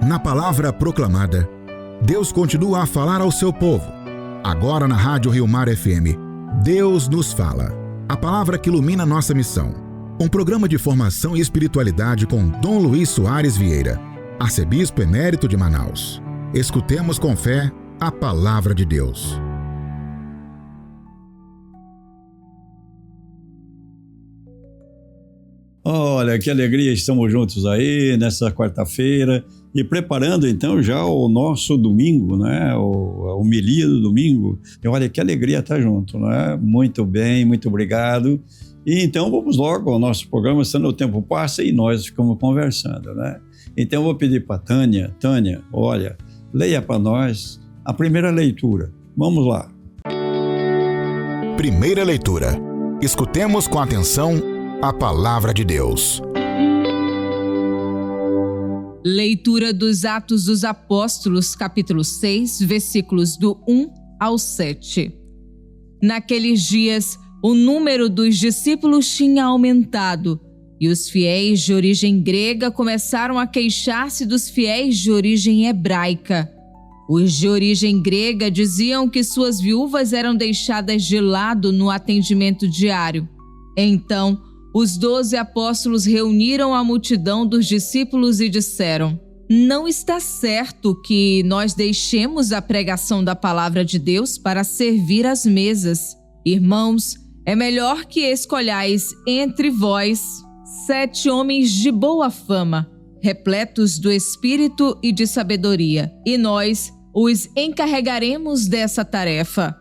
na palavra proclamada. Deus continua a falar ao seu povo. Agora na Rádio Rio Mar FM, Deus nos fala. A palavra que ilumina nossa missão. Um programa de formação e espiritualidade com Dom Luiz Soares Vieira, arcebispo emérito de Manaus. Escutemos com fé a palavra de Deus. Olha, que alegria, estamos juntos aí nessa quarta-feira e preparando então já o nosso domingo, né? A homilia do domingo. E olha, que alegria estar junto, né? Muito bem, muito obrigado. E então vamos logo ao nosso programa, senão o tempo passa e nós ficamos conversando, né? Então eu vou pedir para Tânia, olha, leia para nós a primeira leitura. Vamos lá. Primeira leitura. Escutemos com atenção a palavra de Deus. Leitura dos Atos dos Apóstolos, capítulo 6, versículos do 1 ao 7. Naqueles dias, o número dos discípulos tinha aumentado, e os fiéis de origem grega começaram a queixar-se dos fiéis de origem hebraica. Os de origem grega diziam que suas viúvas eram deixadas de lado no atendimento diário. Então, os 12 apóstolos reuniram a multidão dos discípulos e disseram: não está certo que nós deixemos a pregação da palavra de Deus para servir às mesas. Irmãos, é melhor que escolhais entre vós 7 homens de boa fama, repletos do espírito e de sabedoria, e nós os encarregaremos dessa tarefa.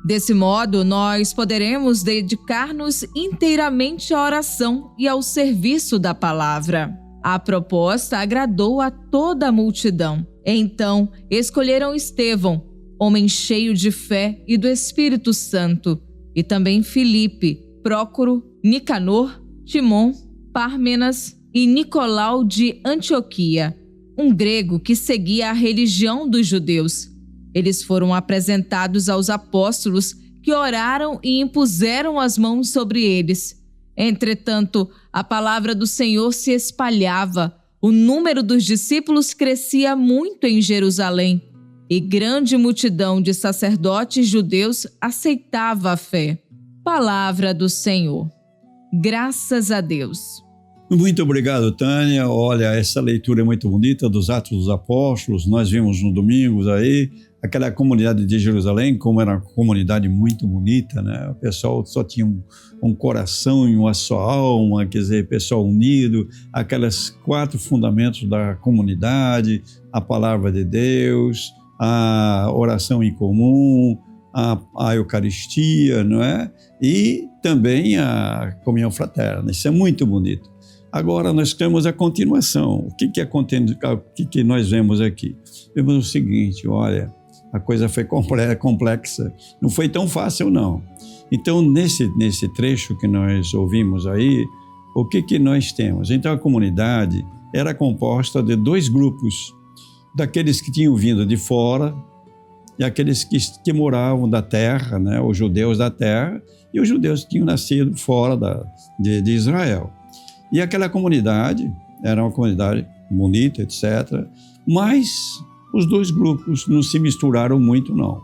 Desse modo, nós poderemos dedicar-nos inteiramente à oração e ao serviço da palavra. A proposta agradou a toda a multidão. Então, escolheram Estevão, homem cheio de fé e do Espírito Santo, e também Filipe, Prócoro, Nicanor, Timon, Pármenas e Nicolau de Antioquia, um grego que seguia a religião dos judeus. Eles foram apresentados aos apóstolos, que oraram e impuseram as mãos sobre eles. Entretanto, a palavra do Senhor se espalhava, o número dos discípulos crescia muito em Jerusalém, e grande multidão de sacerdotes judeus aceitava a fé. Palavra do Senhor. Graças a Deus. Muito obrigado, Tânia. Olha, essa leitura é muito bonita dos Atos dos Apóstolos. Nós vimos no domingo aí aquela comunidade de Jerusalém, como era uma comunidade muito bonita, né? O pessoal só tinha um coração e uma só alma, quer dizer, pessoal unido, aqueles 4 fundamentos da comunidade: a palavra de Deus, a oração em comum, a Eucaristia, não é? E também a comunhão fraterna. Isso é muito bonito. Agora nós temos a continuação. O que nós vemos aqui? Vemos o seguinte, olha, a coisa foi complexa, não foi tão fácil não. Então nesse trecho que nós ouvimos aí, o que nós temos? Então a comunidade era composta de 2 grupos, daqueles que tinham vindo de fora e aqueles que moravam da terra, né? Os judeus da terra e os judeus que tinham nascido fora de Israel. E aquela comunidade era uma comunidade bonita, etc. Mas os 2 grupos não se misturaram muito, não.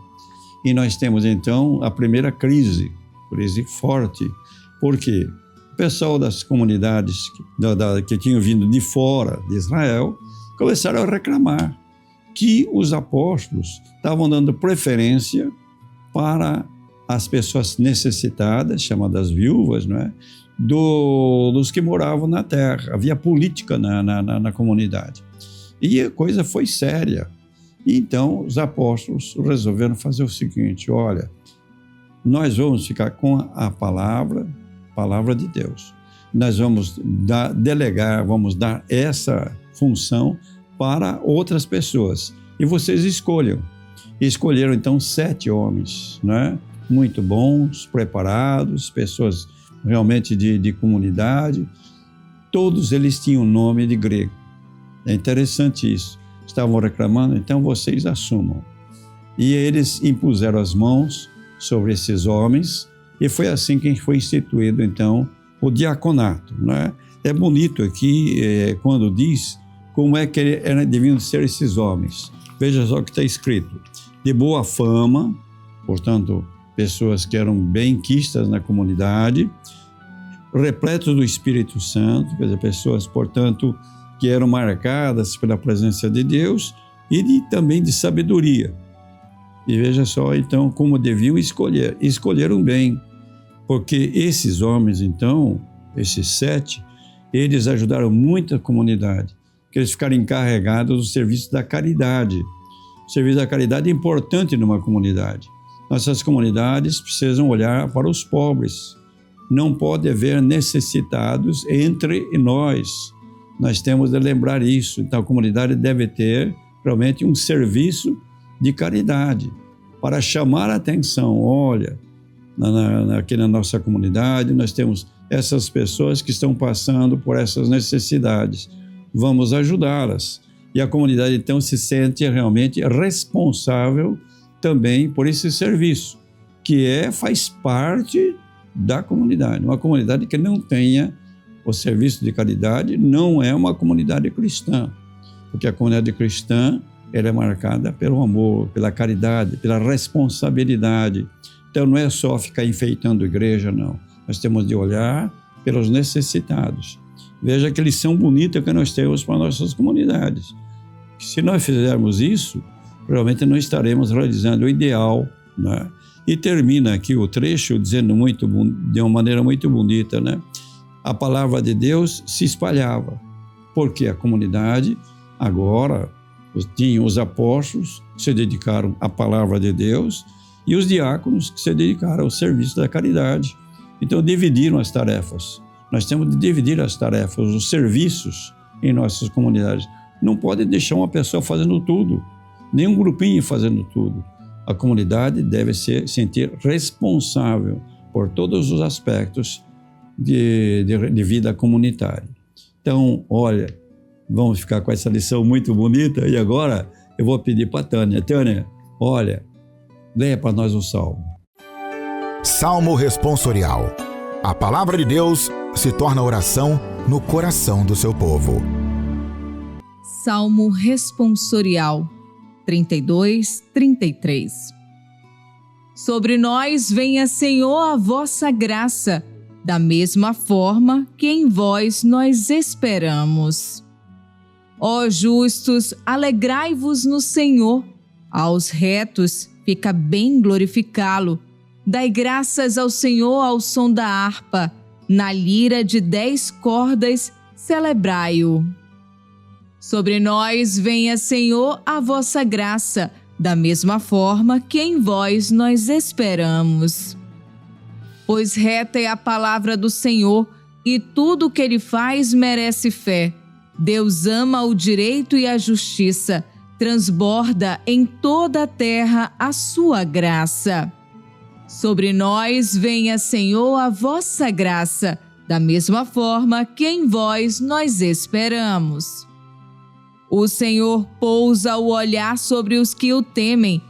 E nós temos, então, a primeira crise forte. Por quê? O pessoal das comunidades que tinham vindo de fora de Israel começaram a reclamar que os apóstolos estavam dando preferência para as pessoas necessitadas, chamadas viúvas, não é? Dos que moravam na terra. Havia política na comunidade. E a coisa foi séria. Então, os apóstolos resolveram fazer o seguinte: olha, nós vamos ficar com a palavra de Deus. Nós vamos vamos dar essa função para outras pessoas. E vocês escolham. Escolheram, então, 7 homens, né? Muito bons, preparados, pessoas realmente de comunidade. Todos eles tinham nome de grego. É interessante isso. Estavam reclamando, então vocês assumam. E eles impuseram as mãos sobre esses homens e foi assim que foi instituído, então, o diaconato, né? É bonito aqui quando diz como é que deviam ser esses homens. Veja só o que está escrito. De boa fama, portanto, pessoas que eram benquistas na comunidade, repletos do Espírito Santo, quer dizer, pessoas, portanto, que eram marcadas pela presença de Deus e também de sabedoria. E veja só, então, como deviam escolher. Escolheram bem, porque esses homens, então, esses 7, eles ajudaram muito a comunidade, que eles ficaram encarregados do serviço da caridade. O serviço da caridade é importante numa comunidade. Nossas comunidades precisam olhar para os pobres. Não pode haver necessitados entre nós. Nós temos de lembrar isso. Então, a comunidade deve ter realmente um serviço de caridade para chamar a atenção. Olha, aqui na nossa comunidade nós temos essas pessoas que estão passando por essas necessidades. Vamos ajudá-las. E a comunidade, então, se sente realmente responsável também por esse serviço, que faz parte da comunidade. Uma comunidade que não tenha o serviço de caridade não é uma comunidade cristã, porque a comunidade cristã ela é marcada pelo amor, pela caridade, pela responsabilidade. Então, não é só ficar enfeitando a igreja, não. Nós temos de olhar pelos necessitados. Veja que lição bonita que nós temos para nossas comunidades. Se nós fizermos isso, realmente não estaremos realizando o ideal, né? E termina aqui o trecho dizendo de uma maneira muito bonita, né? A palavra de Deus se espalhava, porque a comunidade agora tinha os apóstolos que se dedicaram à palavra de Deus e os diáconos que se dedicaram ao serviço da caridade. Então dividiram as tarefas. Nós temos de dividir as tarefas, os serviços em nossas comunidades. Não pode deixar uma pessoa fazendo tudo, nem um grupinho fazendo tudo. A comunidade deve se sentir responsável por todos os aspectos de vida comunitária. Então, olha, vamos ficar com essa lição muito bonita e agora eu vou pedir para a Tânia. Tânia, olha, leia para nós o Salmo. Salmo responsorial. A palavra de Deus se torna oração no coração do seu povo. Salmo responsorial 32, 33. Sobre nós venha, Senhor, a vossa graça, da mesma forma que em vós nós esperamos. Ó justos, alegrai-vos no Senhor. Aos retos fica bem glorificá-lo. Dai graças ao Senhor ao som da harpa. Na lira de 10 cordas, celebrai-o. Sobre nós venha, Senhor, a vossa graça, da mesma forma que em vós nós esperamos. Pois reta é a palavra do Senhor, e tudo o que ele faz merece fé. Deus ama o direito e a justiça, transborda em toda a terra a sua graça. Sobre nós venha, Senhor, a vossa graça, da mesma forma que em vós nós esperamos. O Senhor pousa o olhar sobre os que o temem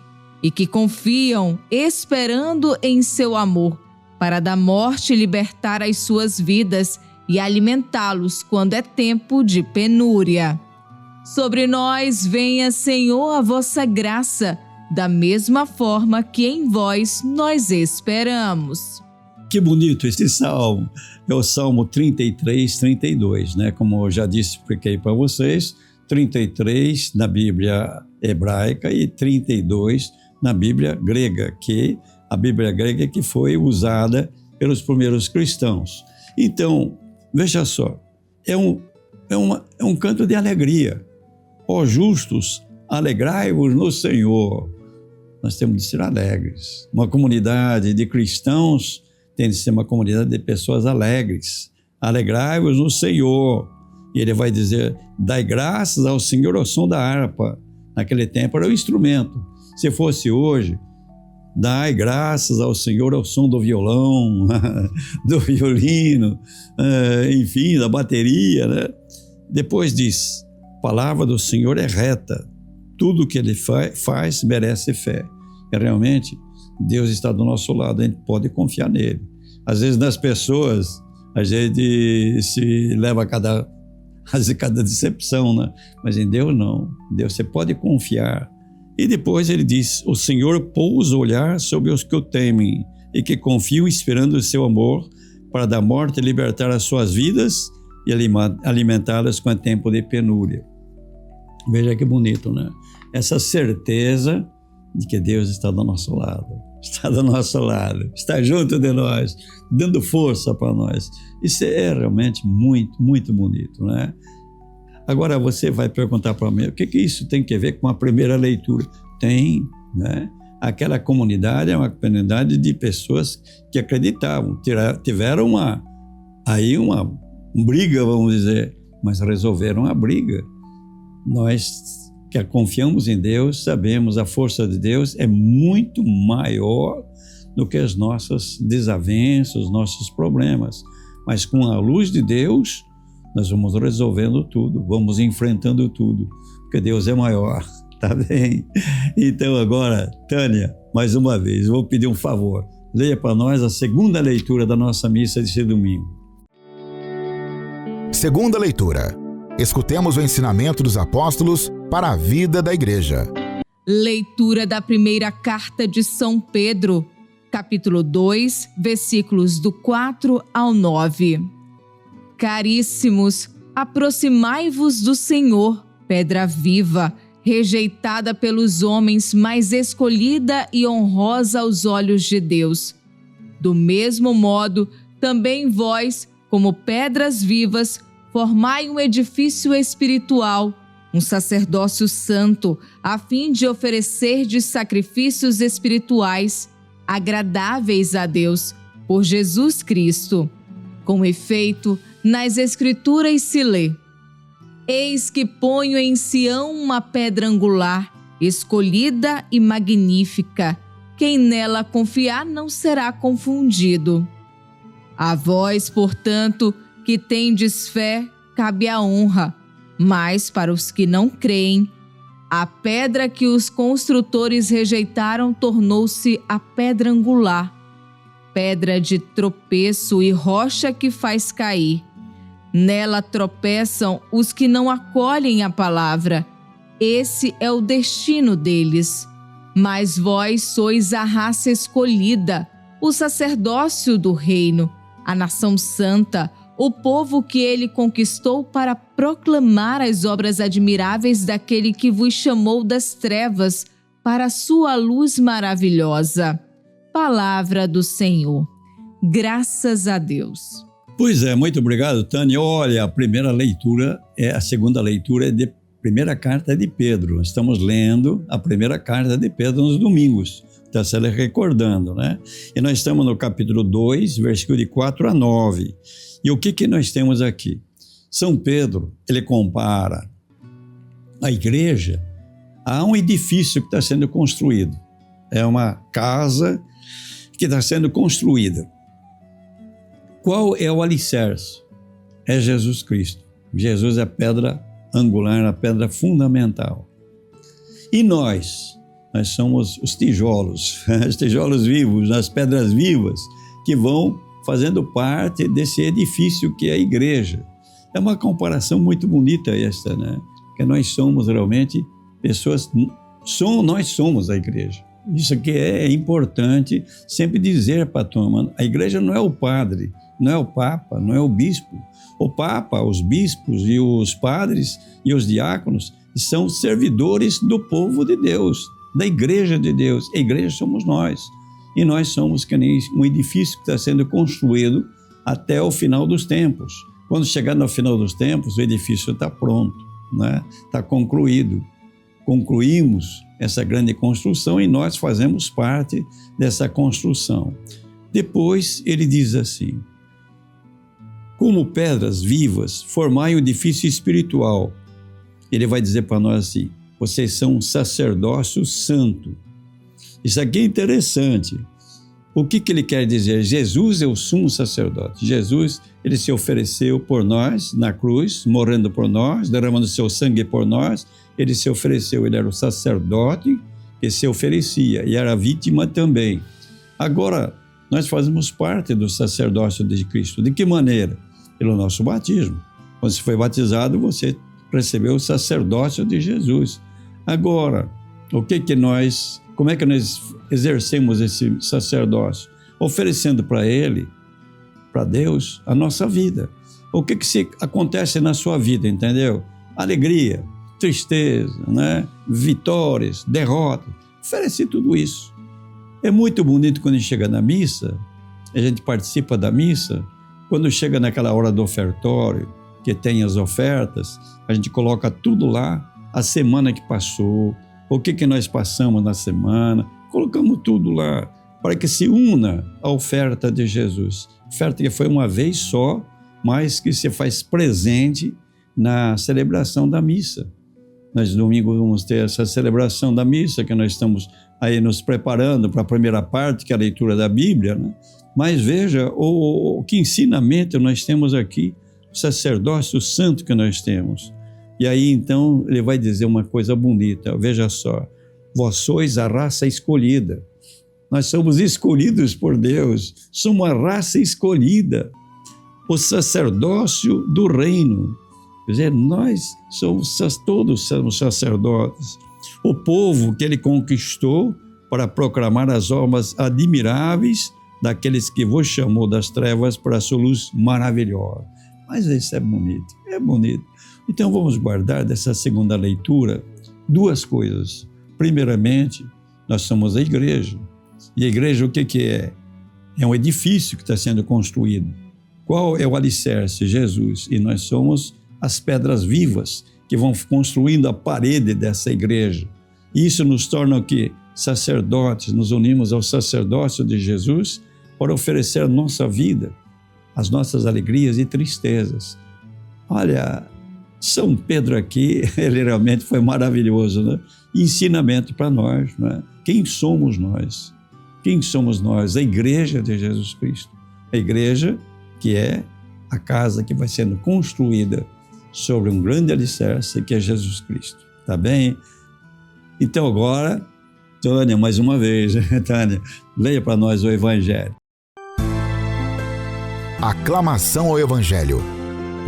e que confiam, esperando em seu amor, para da morte libertar as suas vidas e alimentá-los quando é tempo de penúria. Sobre nós venha, Senhor, a vossa graça, da mesma forma que em vós nós esperamos. Que bonito esse salmo. É o Salmo 33, 32, né? Como eu já disse, expliquei para vocês, 33 na Bíblia hebraica e 32 na Bíblia grega, que a Bíblia grega que foi usada pelos primeiros cristãos. Então, veja só, é um canto de alegria. Ó justos, alegrai-vos no Senhor. Nós temos de ser alegres. Uma comunidade de cristãos tem de ser uma comunidade de pessoas alegres. Alegrai-vos no Senhor. E ele vai dizer, dai graças ao Senhor ao som da harpa. Naquele tempo era o instrumento. Se fosse hoje, dai graças ao Senhor ao som do violão, do violino, enfim, da bateria, né? Depois diz, a palavra do Senhor é reta. Tudo que ele faz merece fé. E realmente, Deus está do nosso lado, a gente pode confiar nele. Às vezes nas pessoas, a gente se leva às vezes cada decepção, né? Mas em Deus não. Em Deus você pode confiar. E depois ele diz: o Senhor pôs o olhar sobre os que o temem e que confiam esperando o seu amor, para da morte libertar as suas vidas e alimentá-las com o tempo de penúria. Veja que bonito, né? Essa certeza de que Deus está do nosso lado. Está do nosso lado, está junto de nós, dando força para nós. Isso é realmente muito, muito bonito, né? Agora você vai perguntar para mim, o que isso tem a ver com a primeira leitura? Tem, né? Aquela comunidade é uma comunidade de pessoas que acreditavam, tiveram uma briga, vamos dizer, mas resolveram a briga. Nós que confiamos em Deus, sabemos a força de Deus é muito maior do que as nossas desavenças, nossos problemas. Mas com a luz de Deus, nós vamos resolvendo tudo, vamos enfrentando tudo, porque Deus é maior, tá bem? Então agora, Tânia, mais uma vez, eu vou pedir um favor. Leia para nós a segunda leitura da nossa missa desse domingo. Segunda leitura. Escutemos o ensinamento dos apóstolos para a vida da igreja. Leitura da primeira carta de São Pedro, capítulo 2, versículos do 4 ao 9. Caríssimos, aproximai-vos do Senhor, pedra viva, rejeitada pelos homens, mas escolhida e honrosa aos olhos de Deus. Do mesmo modo, também vós, como pedras vivas, formai um edifício espiritual, um sacerdócio santo, a fim de oferecerdes sacrifícios espirituais, agradáveis a Deus, por Jesus Cristo. Com efeito, nas Escrituras se lê: Eis que ponho em Sião uma pedra angular, escolhida e magnífica. Quem nela confiar não será confundido. A vós, portanto, que tendes fé, cabe a honra, mas para os que não creem, a pedra que os construtores rejeitaram tornou-se a pedra angular, pedra de tropeço e rocha que faz cair. Nela tropeçam os que não acolhem a palavra. Esse é o destino deles. Mas vós sois a raça escolhida, o sacerdócio do reino, a nação santa, o povo que ele conquistou para proclamar as obras admiráveis daquele que vos chamou das trevas para a sua luz maravilhosa. Palavra do Senhor. Graças a Deus. Pois é, muito obrigado, Tânia. Olha, a segunda leitura é de primeira carta de Pedro. Estamos lendo a primeira carta de Pedro nos domingos. Está se recordando, né? E nós estamos no capítulo 2, versículo de 4 a 9. E o que nós temos aqui? São Pedro, ele compara a igreja a um edifício que está sendo construído. É uma casa que está sendo construída. Qual é o alicerce? É Jesus Cristo. Jesus é a pedra angular, a pedra fundamental. E nós somos os tijolos, os tijolos vivos, as pedras vivas que vão fazendo parte desse edifício que é a igreja. É uma comparação muito bonita esta, né? Que nós somos realmente pessoas, nós somos a igreja. Isso que é importante sempre dizer para a turma. A igreja não é o padre, não é o papa, não é o bispo. O papa, os bispos e os padres e os diáconos são servidores do povo de Deus, da igreja de Deus. A igreja somos nós. E nós somos que nem um edifício que está sendo construído até o final dos tempos. Quando chegar no final dos tempos, o edifício está pronto, né? Está concluído. Concluímos essa grande construção e nós fazemos parte dessa construção. Depois ele diz assim: como pedras vivas, formai um edifício espiritual. Ele vai dizer para nós assim: vocês são um sacerdócio santo. Isso aqui é interessante. O que ele quer dizer? Jesus é o sumo sacerdote. Jesus, ele se ofereceu por nós na cruz, morrendo por nós, derramando seu sangue por nós. Ele se ofereceu, ele era o sacerdote que se oferecia e era vítima também. Agora, nós fazemos parte do sacerdócio de Cristo. De que maneira? Pelo nosso batismo. Quando você foi batizado, você recebeu o sacerdócio de Jesus. Agora, como é que nós exercemos esse sacerdócio? Oferecendo para Ele, para Deus, a nossa vida. O que acontece na sua vida, entendeu? Alegria, tristeza, né? Vitórias, derrotas. Oferece tudo isso. É muito bonito quando a gente chega na missa, a gente participa da missa, quando chega naquela hora do ofertório, que tem as ofertas, a gente coloca tudo lá, a semana que passou, o que nós passamos na semana, colocamos tudo lá, para que se una a oferta de Jesus. Oferta que foi uma vez só, mas que se faz presente na celebração da missa. Nós domingo vamos ter essa celebração da missa, que nós estamos aí nos preparando para a primeira parte, que é a leitura da Bíblia, né? Mas veja que ensinamento nós temos aqui, o sacerdócio santo que nós temos. E aí então ele vai dizer uma coisa bonita, veja só, vós sois a raça escolhida. Nós somos escolhidos por Deus, somos a raça escolhida, o sacerdócio do reino. Quer dizer, nós todos somos sacerdotes, o povo que ele conquistou para proclamar as obras admiráveis daqueles que vos chamou das trevas para a sua luz maravilhosa. Mas isso é bonito, é bonito. Então vamos guardar dessa segunda leitura duas coisas. Primeiramente, nós somos a igreja. E a igreja o que é? É um edifício que está sendo construído. Qual é o alicerce? Jesus. E nós somos as pedras vivas que vão construindo a parede dessa igreja. Isso nos torna o quê? Sacerdotes. Nos unimos ao sacerdócio de Jesus para oferecer a nossa vida, as nossas alegrias e tristezas. Olha, São Pedro aqui, ele realmente foi maravilhoso, né? Ensinamento para nós, né? Quem somos nós? Quem somos nós? A igreja de Jesus Cristo. A igreja que é a casa que vai sendo construída sobre um grande alicerce, que é Jesus Cristo. Tá bem? Então agora, Tânia, mais uma vez, Tânia, leia para nós o Evangelho. Aclamação ao Evangelho.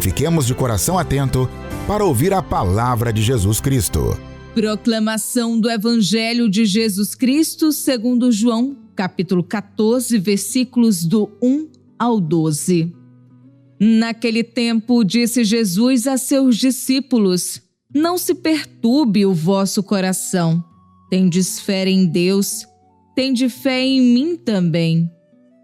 Fiquemos de coração atento para ouvir a palavra de Jesus Cristo. Proclamação do Evangelho de Jesus Cristo segundo João, capítulo 14, versículos do 1 ao 12. Naquele tempo disse Jesus a seus discípulos: não se perturbe o vosso coração. Tendes fé em Deus, tende fé em mim também.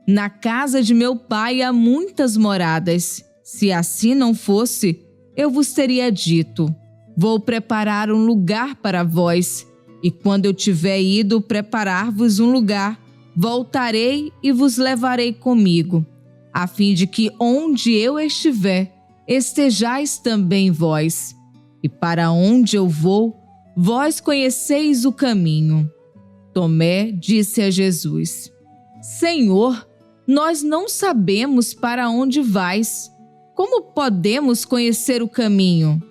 Na casa de meu Pai há muitas moradas. Se assim não fosse, eu vos teria dito: vou preparar um lugar para vós, e quando eu tiver ido preparar-vos um lugar, voltarei e vos levarei comigo, a fim de que onde eu estiver, estejais também vós. E para onde eu vou, vós conheceis o caminho. Tomé disse a Jesus: Senhor, nós não sabemos para onde vais. Como podemos conhecer o caminho?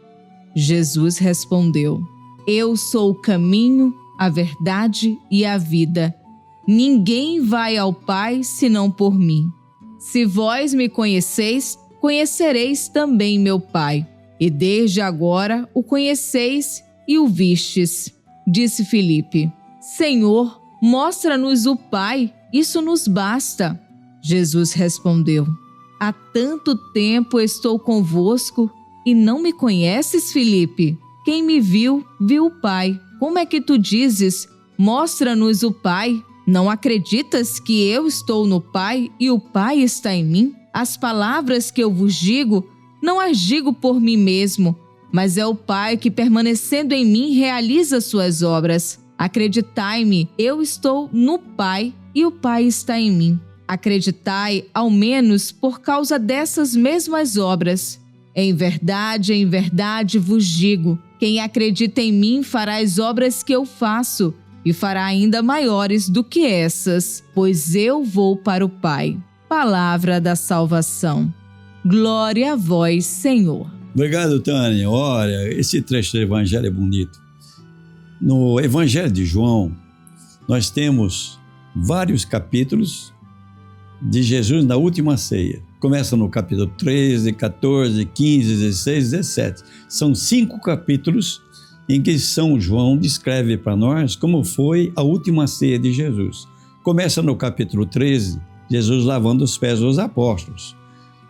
Jesus respondeu: Eu sou o caminho, a verdade e a vida. Ninguém vai ao Pai senão por mim. Se vós me conheceis, conhecereis também meu Pai. E desde agora o conheceis e o vistes. Disse Filipe: Senhor, mostra-nos o Pai, isso nos basta. Jesus respondeu: Há tanto tempo estou convosco e não me conheces, Filipe? Quem me viu, viu o Pai. Como é que tu dizes: mostra-nos o Pai? Não acreditas que eu estou no Pai e o Pai está em mim? As palavras que eu vos digo, não as digo por mim mesmo, mas é o Pai que, permanecendo em mim, realiza suas obras. Acreditai-me, eu estou no Pai e o Pai está em mim. Acreditai, ao menos, por causa dessas mesmas obras. Em verdade vos digo, quem acredita em mim fará as obras que eu faço, e fará ainda maiores do que essas, pois eu vou para o Pai. Palavra da salvação. Glória a vós, Senhor. Obrigado, Tânia. Olha, esse trecho do Evangelho é bonito. No Evangelho de João, nós temos vários capítulos de Jesus na última ceia. Começa no capítulo 13, 14, 15, 16, 17. São 5 capítulos em que São João descreve para nós como foi a última ceia de Jesus. Começa no capítulo 13, Jesus lavando os pés dos apóstolos.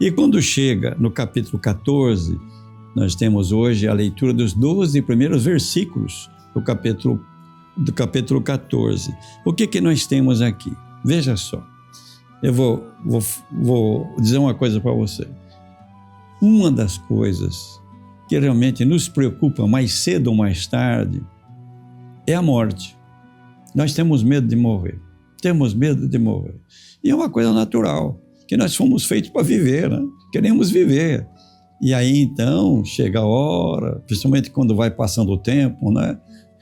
E quando chega no capítulo 14, nós temos hoje a leitura dos 12 primeiros versículos do capítulo 14. O que nós temos aqui? Veja só, eu vou dizer uma coisa para você. Uma das coisas que realmente nos preocupa mais cedo ou mais tarde é a morte. Nós temos medo de morrer. Temos medo de morrer. E é uma coisa natural, que nós fomos feitos para viver, né? Queremos viver. E aí, então, chega a hora, principalmente quando vai passando o tempo, né?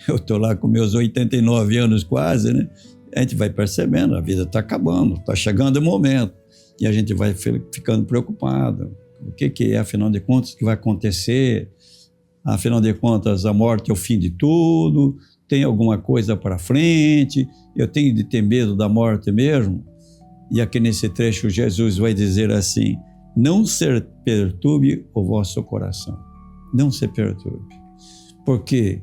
Eu estou lá com meus 89 anos quase, né? A gente vai percebendo, a vida está acabando, está chegando o momento. E a gente vai ficando preocupado. O que é, afinal de contas, que vai acontecer? Afinal de contas, a morte é o fim de tudo? Tem alguma coisa para frente? Eu tenho de ter medo da morte mesmo? E aqui nesse trecho, Jesus vai dizer assim: não se perturbe o vosso coração. Não se perturbe. Porque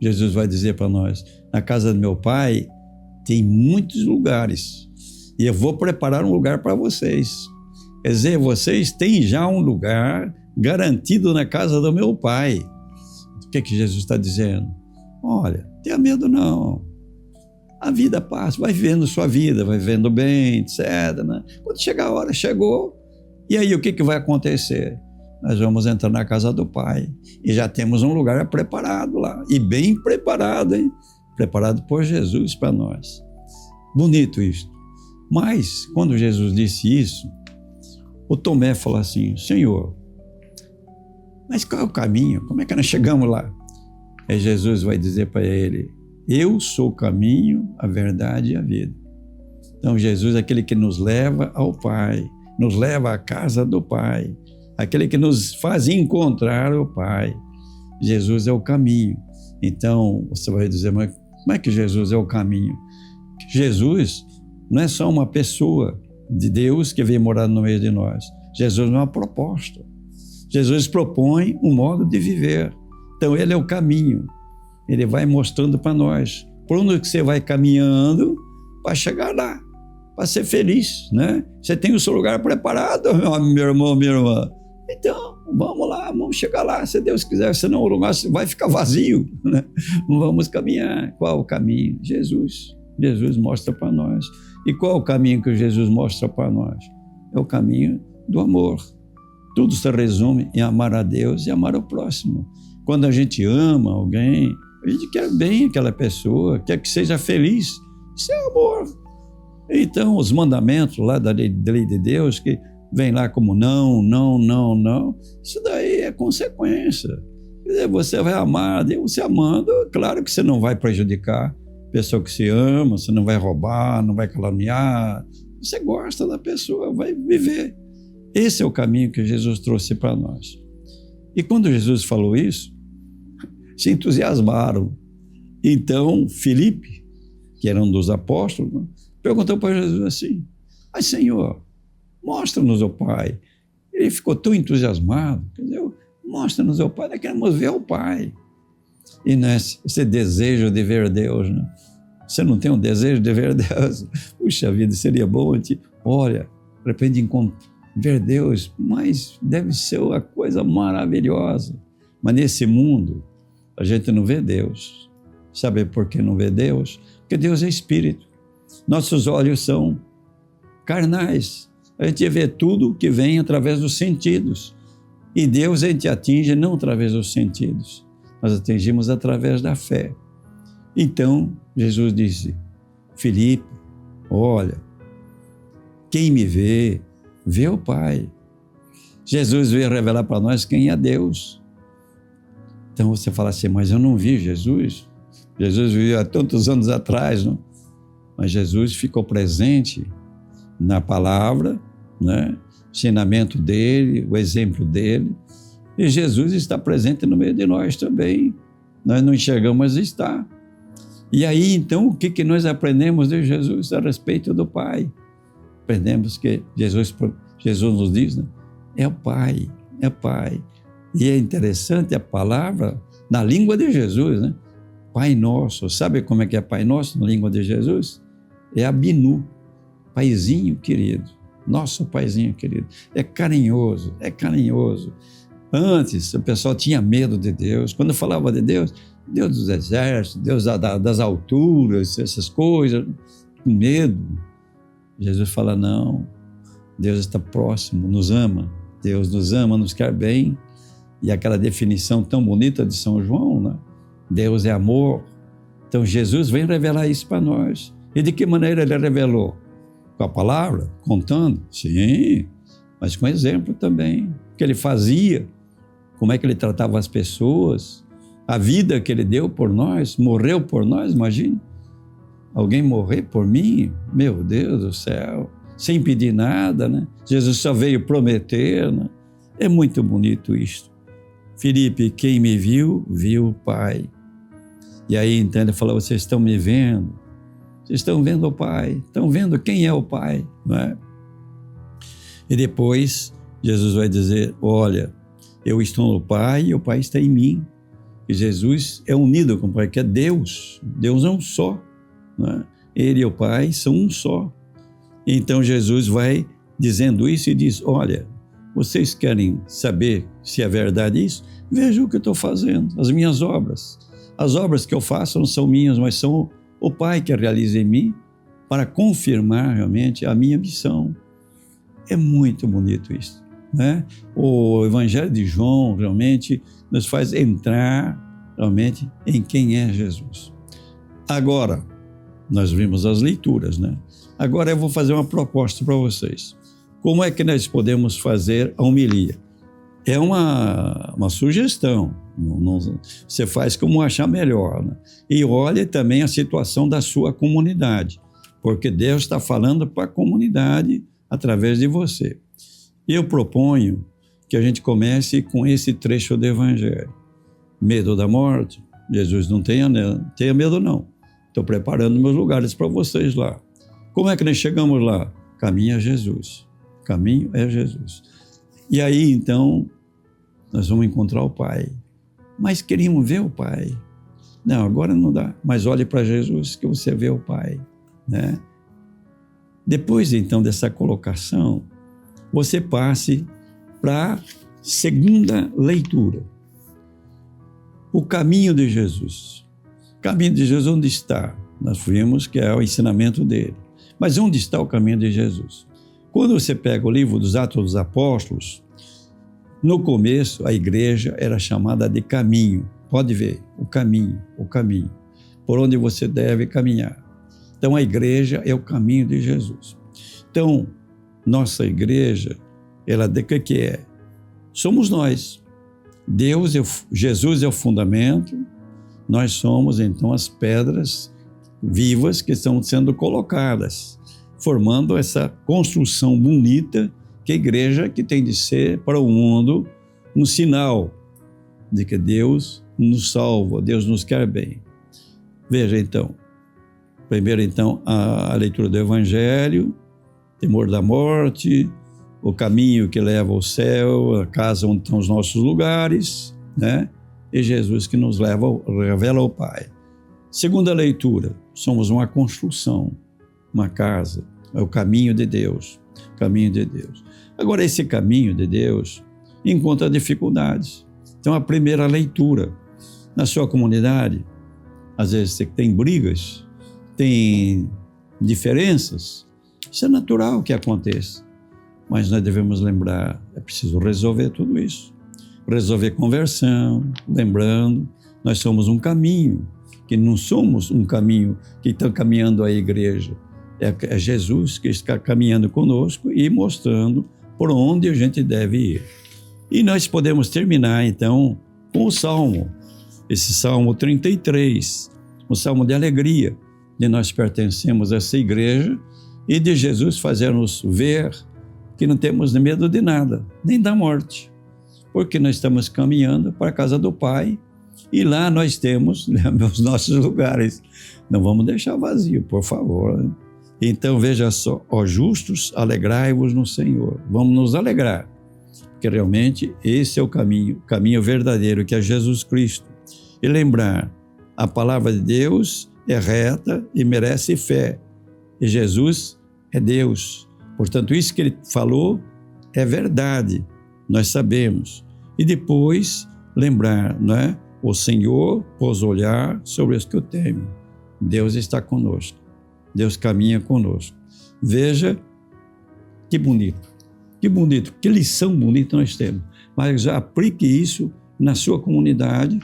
Jesus vai dizer para nós: na casa do meu Pai tem muitos lugares e eu vou preparar um lugar para vocês. Quer dizer, vocês têm já um lugar garantido na casa do meu Pai. O que Jesus está dizendo? Olha, tenha medo não. A vida passa, vai vivendo sua vida, vai vivendo bem, etc. Né? Quando chegar a hora, chegou. E aí o que vai acontecer? Nós vamos entrar na casa do Pai e já temos um lugar preparado lá. E bem preparado, hein? Preparado por Jesus para nós. Bonito isso. Mas, quando Jesus disse isso, o Tomé falou assim: Senhor, mas qual é o caminho? Como é que nós chegamos lá? Aí Jesus vai dizer para ele: eu sou o caminho, a verdade e a vida. Então Jesus é aquele que nos leva ao Pai, nos leva à casa do Pai, aquele que nos faz encontrar o Pai. Jesus é o caminho. Então você vai dizer: mas como é que Jesus é o caminho? Jesus não é só uma pessoa de Deus que veio morar no meio de nós. Jesus é uma proposta. Jesus propõe um modo de viver. Então ele é o caminho. Ele vai mostrando para nós por onde que você vai caminhando para chegar lá, para ser feliz, né? Você tem o seu lugar preparado, meu irmão, minha irmã. Então, vamos lá, vamos chegar lá, se Deus quiser, senão o lugar vai ficar vazio, né? Vamos caminhar. Qual o caminho? Jesus. Jesus mostra para nós. E qual o caminho que Jesus mostra para nós? É o caminho do amor. Tudo se resume em amar a Deus e amar o próximo. Quando a gente ama alguém, a gente quer bem aquela pessoa, quer que seja feliz. Isso é amor. Então, os mandamentos lá da lei de Deus, que vem lá como não, não, não, não, isso daí é consequência. Quer dizer, você vai amar Deus, você amando, claro que você não vai prejudicar a pessoa que se ama, você não vai roubar, não vai caluniar, você gosta da pessoa, vai viver. Esse é o caminho que Jesus trouxe para nós. E quando Jesus falou isso, se entusiasmaram. Então, Filipe, que era um dos apóstolos, perguntou para Jesus assim: mas Senhor, mostra-nos o Pai. Ele ficou tão entusiasmado, quer dizer, mostra-nos o Pai, nós queremos ver o Pai. E esse desejo de ver Deus, né? Você não tem um desejo de ver Deus? Puxa vida, seria bom, olha, de repente ver Deus, mas deve ser uma coisa maravilhosa. Mas nesse mundo, a gente não vê Deus. Sabe por que não vê Deus? Porque Deus é Espírito. Nossos olhos são carnais. A gente vê tudo que vem através dos sentidos. E Deus a gente atinge não através dos sentidos. Nós atingimos através da fé. Então, Jesus disse: Filipe, olha, quem me vê, vê o Pai. Jesus veio revelar para nós quem é Deus. Então você fala assim: mas eu não vi Jesus. Jesus veio há tantos anos atrás, não? Mas Jesus ficou presente na palavra, né? O ensinamento dele, o exemplo dele. E Jesus está presente no meio de nós também. Nós não enxergamos, mas está. E aí, então, o que nós aprendemos de Jesus a respeito do Pai? aprendemos que Jesus nos diz, né? É o Pai. E é interessante a palavra na língua de Jesus, né? Pai Nosso. Sabe como é que é Pai Nosso na língua de Jesus? É Abinu, Paizinho querido. Nosso Paizinho querido. É carinhoso. Antes, o pessoal tinha medo de Deus. Quando falava de Deus, Deus dos exércitos, Deus das alturas, essas coisas, com medo. Jesus fala, não, Deus está próximo, nos ama. Deus nos ama, nos quer bem. E aquela definição tão bonita de São João, né? Deus é amor. Então Jesus vem revelar isso para nós. E de que maneira ele revelou? Com a palavra? Contando? Sim, mas com exemplo também. O que ele fazia, como é que ele tratava as pessoas, a vida que ele deu por nós, morreu por nós, imagine. Alguém morrer por mim? Meu Deus do céu, sem pedir nada, né? Jesus só veio prometer, né? É muito bonito isto. Filipe, quem me viu, viu o Pai. E aí então ele falou, vocês estão me vendo? Vocês estão vendo o Pai? Estão vendo quem é o Pai, não é? E depois Jesus vai dizer, olha, eu estou no Pai e o Pai está em mim. E Jesus é unido com o Pai, que é Deus. Deus é um só, não é? Ele e o Pai são um só. Então Jesus vai dizendo isso e diz, olha, vocês querem saber se é verdade isso? Vejam o que eu estou fazendo, as minhas obras. As obras que eu faço não são minhas, mas são o Pai que realiza em mim para confirmar realmente a minha missão. É muito bonito isso, né? O Evangelho de João realmente nos faz entrar realmente em quem é Jesus. Agora, nós vimos as leituras, né? Agora eu vou fazer uma proposta para vocês. Como é que nós podemos fazer a homilia? É uma sugestão. Você faz como achar melhor, né? E olhe também a situação da sua comunidade, porque Deus está falando para a comunidade através de você. Eu proponho que a gente comece com esse trecho do Evangelho. Medo da morte? Jesus, não tenha medo não. Estou preparando meus lugares para vocês lá. Como é que nós chegamos lá? Caminho é Jesus. Caminho é Jesus. E aí, então, nós vamos encontrar o Pai. Mas queríamos ver o Pai. Não, agora não dá. Mas olhe para Jesus que você vê o Pai, né? Depois, então, dessa colocação, você passe para a segunda leitura. O caminho de Jesus. O caminho de Jesus, onde está? Nós vimos que é o ensinamento dele. Mas onde está o caminho de Jesus? Quando você pega o livro dos Atos dos Apóstolos, no começo a igreja era chamada de caminho. Pode ver, o caminho, por onde você deve caminhar. Então a igreja é o caminho de Jesus. Então, nossa igreja, ela de que é? Somos nós. Jesus é o fundamento, nós somos então as pedras vivas que estão sendo colocadas, formando essa construção bonita que a igreja que tem de ser para o mundo um sinal de que Deus nos salva, Deus nos quer bem. Veja então, primeiro então a leitura do Evangelho, temor da morte, o caminho que leva ao céu, a casa onde estão os nossos lugares, né? E Jesus que nos revela ao Pai. Segunda leitura, somos uma construção, uma casa, é o caminho de Deus, caminho de Deus. Agora, esse caminho de Deus encontra dificuldades. Então, a primeira leitura, na sua comunidade, às vezes você tem brigas, tem diferenças, isso é natural que aconteça, mas nós devemos lembrar, é preciso resolver tudo isso, resolver conversão, lembrando, nós somos um caminho, que não somos um caminho que está caminhando a igreja, é Jesus que está caminhando conosco e mostrando por onde a gente deve ir. E nós podemos terminar, então, com o Salmo, esse Salmo 33, o Salmo de alegria, de nós pertencemos a essa igreja e de Jesus fazer-nos ver que não temos medo de nada, nem da morte, porque nós estamos caminhando para a casa do Pai e lá nós temos os nossos lugares. Não vamos deixar vazio, por favor. Então veja só, ó justos, alegrai-vos no Senhor. Vamos nos alegrar, porque realmente esse é o caminho verdadeiro, que é Jesus Cristo. E lembrar, a palavra de Deus é reta e merece fé. E Jesus é Deus. Portanto, isso que ele falou é verdade, nós sabemos. E depois lembrar, não é? O Senhor pôs olhar sobre os que o temem. Deus está conosco. Deus caminha conosco. Veja que bonito, que lição bonita nós temos. Mas aplique isso na sua comunidade,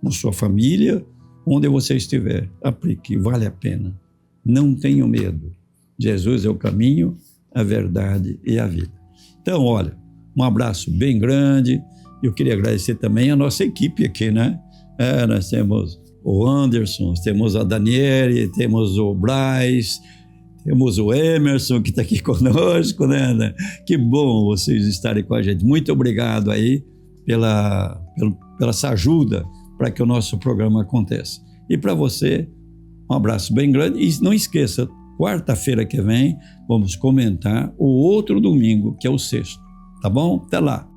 na sua família, onde você estiver. Aplique, vale a pena. Não tenha medo. Jesus é o caminho, a verdade e a vida. Então, olha, um abraço bem grande. Eu queria agradecer também a nossa equipe aqui, né? Nós temos o Anderson, temos a Daniele, temos o Braz, temos o Emerson, que está aqui conosco, né? Que bom vocês estarem com a gente. Muito obrigado aí pela essa ajuda para que o nosso programa aconteça. E para você, um abraço bem grande. E não esqueça, quarta-feira que vem, vamos comentar o outro domingo, que é o sexto. Tá bom? Até lá.